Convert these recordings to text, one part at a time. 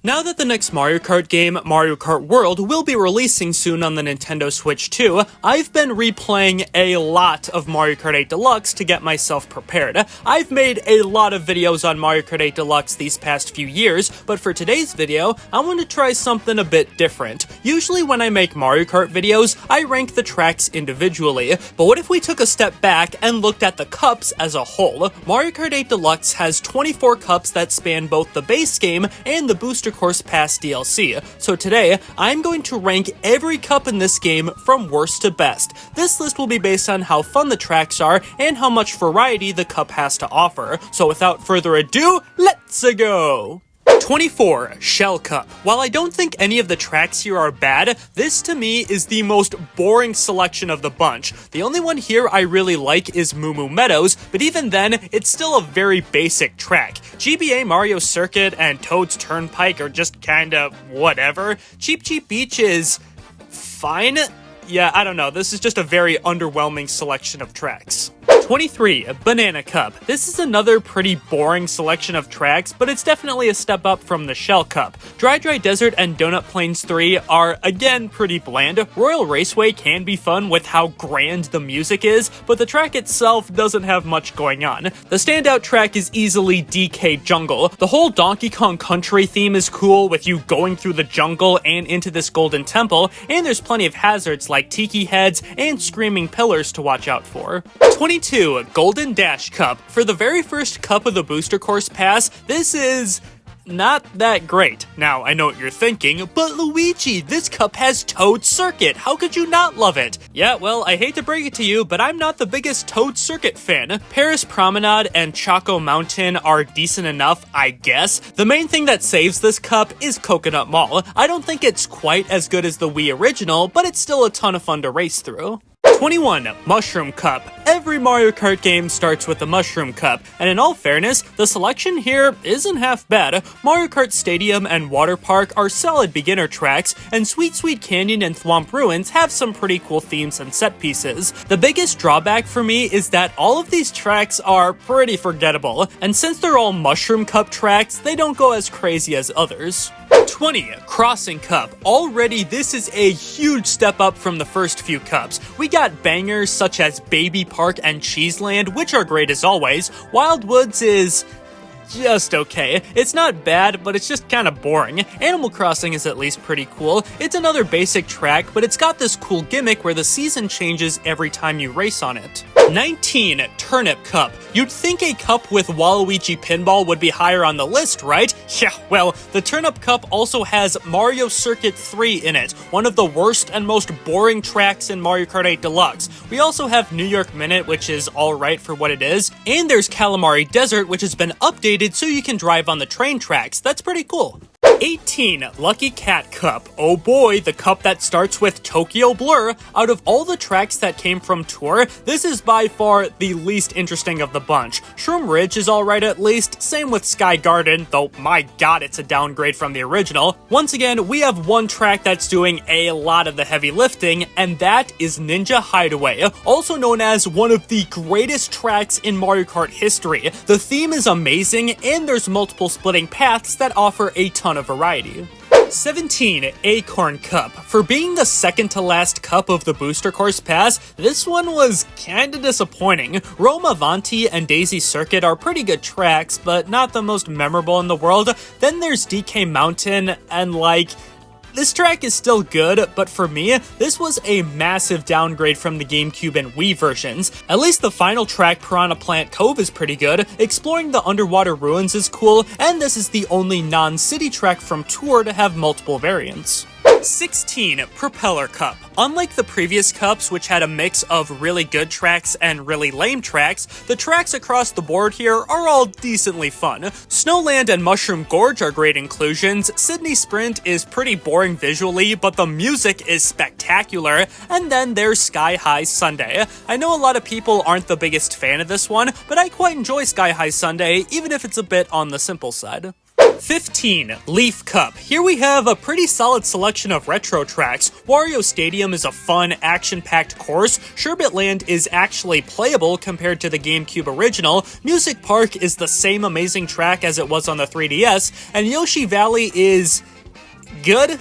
Now that the next Mario Kart game, Mario Kart World, will be releasing soon on the Nintendo Switch 2, I've been replaying a lot of Mario Kart 8 Deluxe to get myself prepared. I've made a lot of videos on Mario Kart 8 Deluxe these past few years, but for today's video, I want to try something a bit different. Usually when I make Mario Kart videos, I rank the tracks individually, but what if we took a step back and looked at the cups as a whole? Mario Kart 8 Deluxe has 24 cups that span both the base game and the Booster Course Pass DLC, so today, I'm going to rank every cup in this game from worst to best. This list will be based on how fun the tracks are and how much variety the cup has to offer. So without further ado, let's go! 24. Shell Cup. While I don't think any of the tracks here are bad, this to me is the most boring selection of the bunch. The only one here I really like is Moo Moo Meadows, but even then, it's still a very basic track. GBA Mario Circuit and Toad's Turnpike are just kinda whatever. Cheep Cheep Beach is fine. Yeah, I don't know, this is just a very underwhelming selection of tracks. 23. Banana Cup. This is another pretty boring selection of tracks, but it's definitely a step up from the Shell Cup. Dry Dry Desert and Donut Plains 3 are, again, pretty bland. Royal Raceway can be fun with how grand the music is, but the track itself doesn't have much going on. The standout track is easily DK Jungle. The whole Donkey Kong Country theme is cool, with you going through the jungle and into this golden temple, and there's plenty of hazards like tiki heads and screaming pillars to watch out for. 22. Golden Dash Cup. For the very first cup of the Booster Course Pass, this is not that great. Now, I know what you're thinking, but Luigi, this cup has Toad Circuit. How could you not love it? Yeah, well, I hate to break it to you, but I'm not the biggest Toad Circuit fan. Paris Promenade and Choco Mountain are decent enough, I guess. The main thing that saves this cup is Coconut Mall. I don't think it's quite as good as the Wii original, but it's still a ton of fun to race through. 21. Mushroom Cup. Every Mario Kart game starts with the Mushroom Cup, and in all fairness, the selection here isn't half bad. Mario Kart Stadium and Water Park are solid beginner tracks, and Sweet Sweet Canyon and Thwomp Ruins have some pretty cool themes and set pieces. The biggest drawback for me is that all of these tracks are pretty forgettable, and since they're all Mushroom Cup tracks, they don't go as crazy as others. 20. Crossing Cup. Already, this is a huge step up from the first few cups. We got bangers such as Baby Park and Cheeseland, which are great as always. Wild Woods is just okay. It's not bad, but it's just kind of boring. Animal Crossing is at least pretty cool. It's another basic track, but it's got this cool gimmick where the season changes every time you race on it. 19. Turnip Cup. You'd think a cup with Waluigi Pinball would be higher on the list, right? Yeah, well, the Turnip Cup also has Mario Circuit 3 in it, one of the worst and most boring tracks in Mario Kart 8 Deluxe. We also have New York Minute, which is alright for what it is, and there's Calamari Desert, which has been updated so you can drive on the train tracks. That's pretty cool. 18. Lucky Cat Cup. Oh boy, the cup that starts with Tokyo Blur. Out of all the tracks that came from Tour, this is by far the least interesting of the bunch. Shroom Ridge is alright at least, same with Sky Garden, though my god it's a downgrade from the original. Once again, we have one track that's doing a lot of the heavy lifting, and that is Ninja Hideaway, also known as one of the greatest tracks in Mario Kart history. The theme is amazing, and there's multiple splitting paths that offer a ton of variety. 17. Acorn Cup. For being the second to last cup of the Booster Course Pass, this one was kinda disappointing. Rome Avanti and Daisy Circuit are pretty good tracks, but not the most memorable in the world. Then there's DK Mountain, and this track is still good, but for me, this was a massive downgrade from the GameCube and Wii versions. At least the final track, Piranha Plant Cove, is pretty good, exploring the underwater ruins is cool, and this is the only non-city track from Tour to have multiple variants. 16. Propeller Cup. Unlike the previous cups, which had a mix of really good tracks and really lame tracks, the tracks across the board here are all decently fun. Snowland and Mushroom Gorge are great inclusions, Sydney Sprint is pretty boring visually, but the music is spectacular, and then there's Sky High Sunday. I know a lot of people aren't the biggest fan of this one, but I quite enjoy Sky High Sunday, even if it's a bit on the simple side. 15. Leaf Cup. Here we have a pretty solid selection of retro tracks. Wario Stadium is a fun, action-packed course. Sherbet Land is actually playable compared to the GameCube original. Music Park is the same amazing track as it was on the 3DS. And Yoshi Valley is good?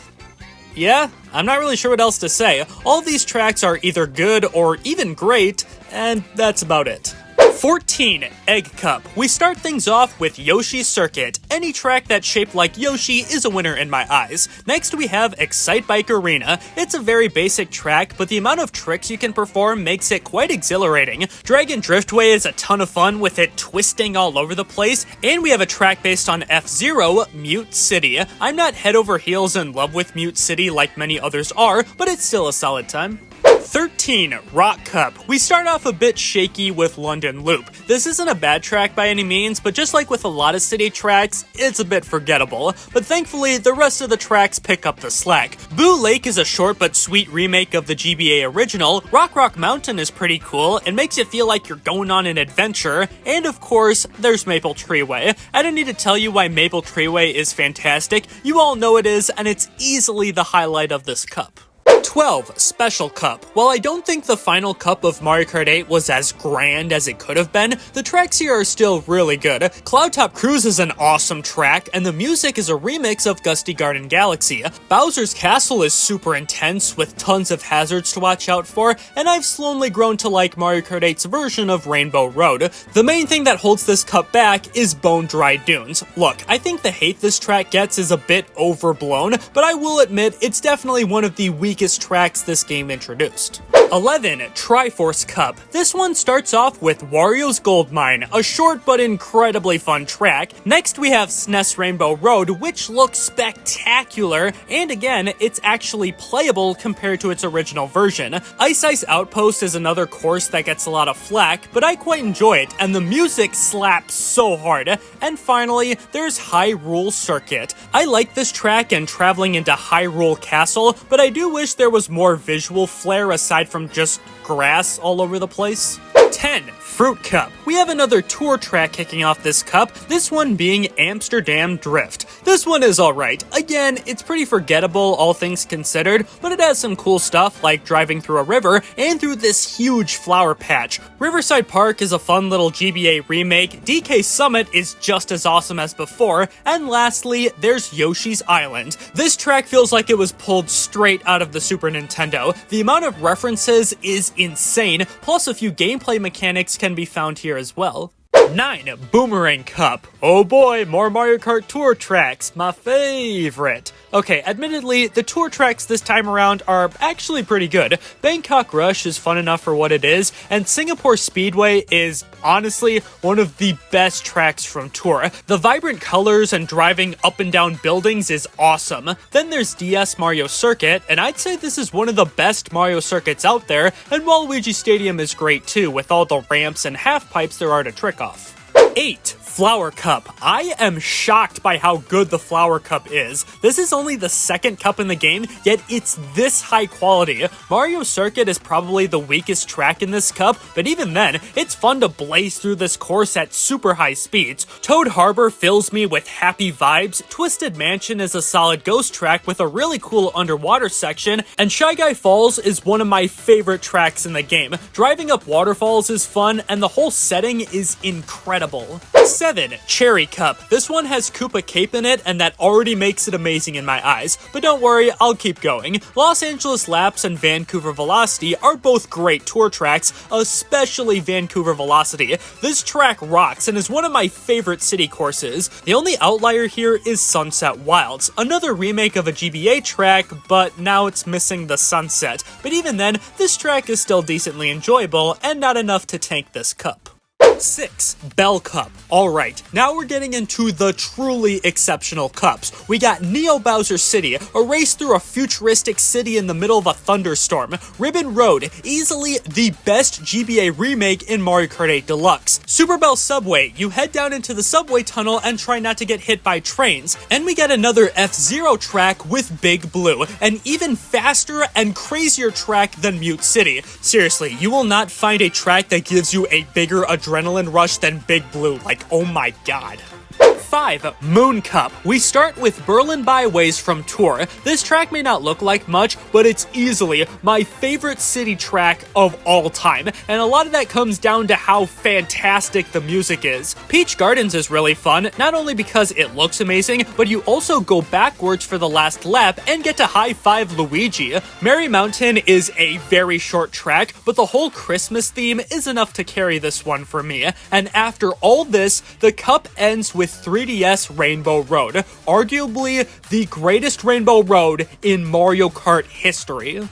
Yeah, I'm not really sure what else to say. All these tracks are either good or even great, and that's about it. 14. Egg Cup. We start things off with Yoshi's Circuit. Any track that's shaped like Yoshi is a winner in my eyes. Next we have Excite Bike Arena. It's a very basic track, but the amount of tricks you can perform makes it quite exhilarating. Dragon Driftway is a ton of fun with it twisting all over the place, and we have a track based on F-Zero, Mute City. I'm not head over heels in love with Mute City like many others are, but it's still a solid time. 13. Rock Cup. We start off a bit shaky with London Loop. This isn't a bad track by any means, but just like with a lot of city tracks, it's a bit forgettable. But thankfully, the rest of the tracks pick up the slack. Boo Lake is a short but sweet remake of the GBA original. Rock Mountain is pretty cool and makes you feel like you're going on an adventure. And of course, there's Maple Treeway. I don't need to tell you why Maple Treeway is fantastic. You all know it is, and it's easily the highlight of this cup. 12. Special Cup. While I don't think the final cup of Mario Kart 8 was as grand as it could have been, the tracks here are still really good. Cloud Top Cruise is an awesome track, and the music is a remix of Gusty Garden Galaxy. Bowser's Castle is super intense, with tons of hazards to watch out for, and I've slowly grown to like Mario Kart 8's version of Rainbow Road. The main thing that holds this cup back is Bone Dry Dunes. Look, I think the hate this track gets is a bit overblown, but I will admit it's definitely one of the weakest tracks this game introduced. 11. Triforce Cup. This one starts off with Wario's Gold Mine, a short but incredibly fun track. Next we have SNES Rainbow Road, which looks spectacular, and again, it's actually playable compared to its original version. Ice Outpost is another course that gets a lot of flack, but I quite enjoy it, and the music slaps so hard. And finally, there's Hyrule Circuit. I like this track and traveling into Hyrule Castle, but I do wish there was more visual flair aside from just grass all over the place. 10. Fruit Cup. We have another tour track kicking off this cup, this one being Amsterdam Drift. This one is alright. Again, it's pretty forgettable all things considered, but it has some cool stuff like driving through a river and through this huge flower patch. Riverside Park is a fun little GBA remake, DK Summit is just as awesome as before, and lastly, there's Yoshi's Island. This track feels like it was pulled straight out of the Super Nintendo. The amount of references is insane, plus a few gameplay mechanics can be found here as well. 9. Boomerang Cup. Oh boy, more Mario Kart Tour tracks, my favorite. Okay, admittedly, the tour tracks this time around are actually pretty good. Bangkok Rush is fun enough for what it is, and Singapore Speedway is honestly one of the best tracks from Tour. The vibrant colors and driving up and down buildings is awesome. Then there's DS Mario Circuit, and I'd say this is one of the best Mario circuits out there, and Waluigi Stadium is great too, with all the ramps and half pipes there are to trick off. 8. Flower Cup. I am shocked by how good the Flower Cup is. This is only the second cup in the game, yet it's this high quality. Mario Circuit is probably the weakest track in this cup, but even then, it's fun to blaze through this course at super high speeds. Toad Harbor fills me with happy vibes, Twisted Mansion is a solid ghost track with a really cool underwater section, and Shy Guy Falls is one of my favorite tracks in the game. Driving up waterfalls is fun, and the whole setting is incredible. 7. Cherry Cup. This one has Koopa Cape in it, and that already makes it amazing in my eyes. But don't worry, I'll keep going. Los Angeles Laps and Vancouver Velocity are both great tour tracks, especially Vancouver Velocity. This track rocks and is one of my favorite city courses. The only outlier here is Sunset Wilds, another remake of a GBA track, but now it's missing the sunset. But even then, this track is still decently enjoyable and not enough to tank this cup. 6. Bell Cup. Alright, now we're getting into the truly exceptional cups. We got Neo Bowser City, a race through a futuristic city in the middle of a thunderstorm. Ribbon Road, easily the best GBA remake in Mario Kart 8 Deluxe. Super Bell Subway, you head down into the subway tunnel and try not to get hit by trains. And we get another F-Zero track with Big Blue, an even faster and crazier track than Mute City. Seriously, you will not find a track that gives you a bigger adrenaline rush than Big Blue. Like, oh my god. 5. Moon Cup. We start with Berlin Byways from Tour. This track may not look like much, but it's easily my favorite city track of all time, and a lot of that comes down to how fantastic the music is. Peach Gardens is really fun, not only because it looks amazing, but you also go backwards for the last lap and get to high-five Luigi. Merry Mountain is a very short track, but the whole Christmas theme is enough to carry this one for me. And after all this, the cup ends with 3DS Rainbow Road, arguably the greatest Rainbow Road in Mario Kart history.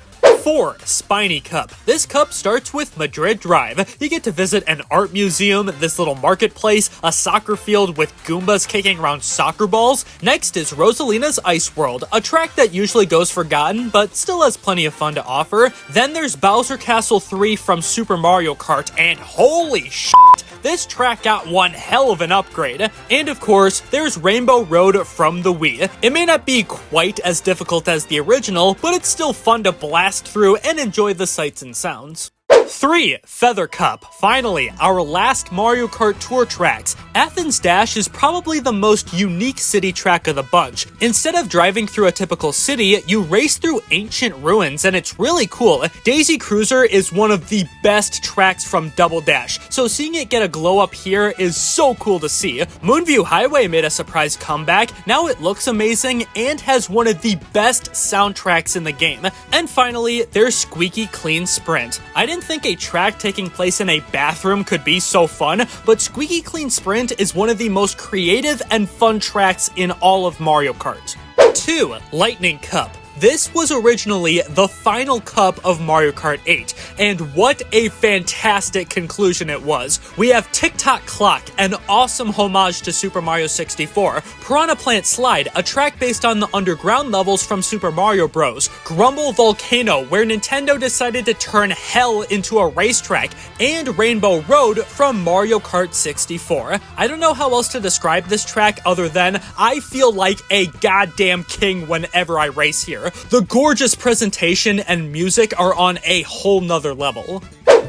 4. Spiny Cup. This cup starts with Madrid Drive. You get to visit an art museum, this little marketplace, a soccer field with Goombas kicking around soccer balls. Next is Rosalina's Ice World, a track that usually goes forgotten, but still has plenty of fun to offer. Then there's Bowser Castle 3 from Super Mario Kart, and holy shit! This track got one hell of an upgrade. And of course, there's Rainbow Road from the Wii. It may not be quite as difficult as the original, but it's still fun to blast through and enjoy the sights and sounds. 3. Feather Cup. Finally, our last Mario Kart Tour tracks. Athens Dash is probably the most unique city track of the bunch. Instead of driving through a typical city, you race through ancient ruins, and it's really cool. Daisy Cruiser is one of the best tracks from Double Dash, so seeing it get a glow up here is so cool to see. Moonview Highway made a surprise comeback. Now it looks amazing and has one of the best soundtracks in the game. And finally, there's Squeaky Clean Sprint. I didn't think a track taking place in a bathroom could be so fun, but Squeaky Clean Sprint is one of the most creative and fun tracks in all of Mario Kart. 2. Lightning Cup. This was originally the final cup of Mario Kart 8, and what a fantastic conclusion it was. We have Tick Tock Clock, an awesome homage to Super Mario 64, Piranha Plant Slide, a track based on the underground levels from Super Mario Bros., Grumble Volcano, where Nintendo decided to turn hell into a racetrack, and Rainbow Road from Mario Kart 64. I don't know how else to describe this track other than I feel like a goddamn king whenever I race here. The gorgeous presentation and music are on a whole nother level.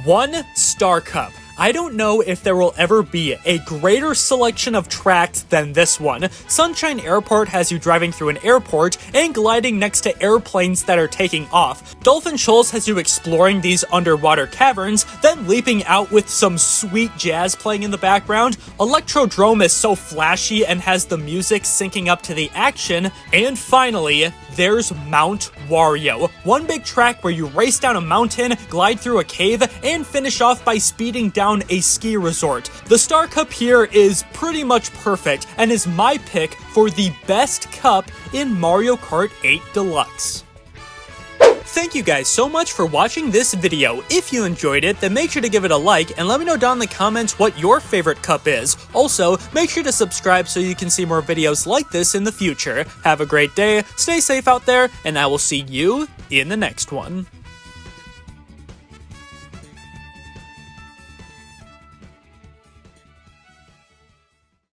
1. Star Cup. I don't know if there will ever be a greater selection of tracks than this one. Sunshine Airport has you driving through an airport and gliding next to airplanes that are taking off. Dolphin Shoals has you exploring these underwater caverns, then leaping out with some sweet jazz playing in the background. Electrodrome is so flashy and has the music syncing up to the action. And finally, there's Mount Wario, one big track where you race down a mountain, glide through a cave, and finish off by speeding down a ski resort. The Star Cup here is pretty much perfect and is my pick for the best cup in Mario Kart 8 Deluxe. Thank you guys so much for watching this video. If you enjoyed it, then make sure to give it a like and let me know down in the comments what your favorite cup is. Also, make sure to subscribe so you can see more videos like this in the future. Have a great day, stay safe out there, and I will see you in the next one.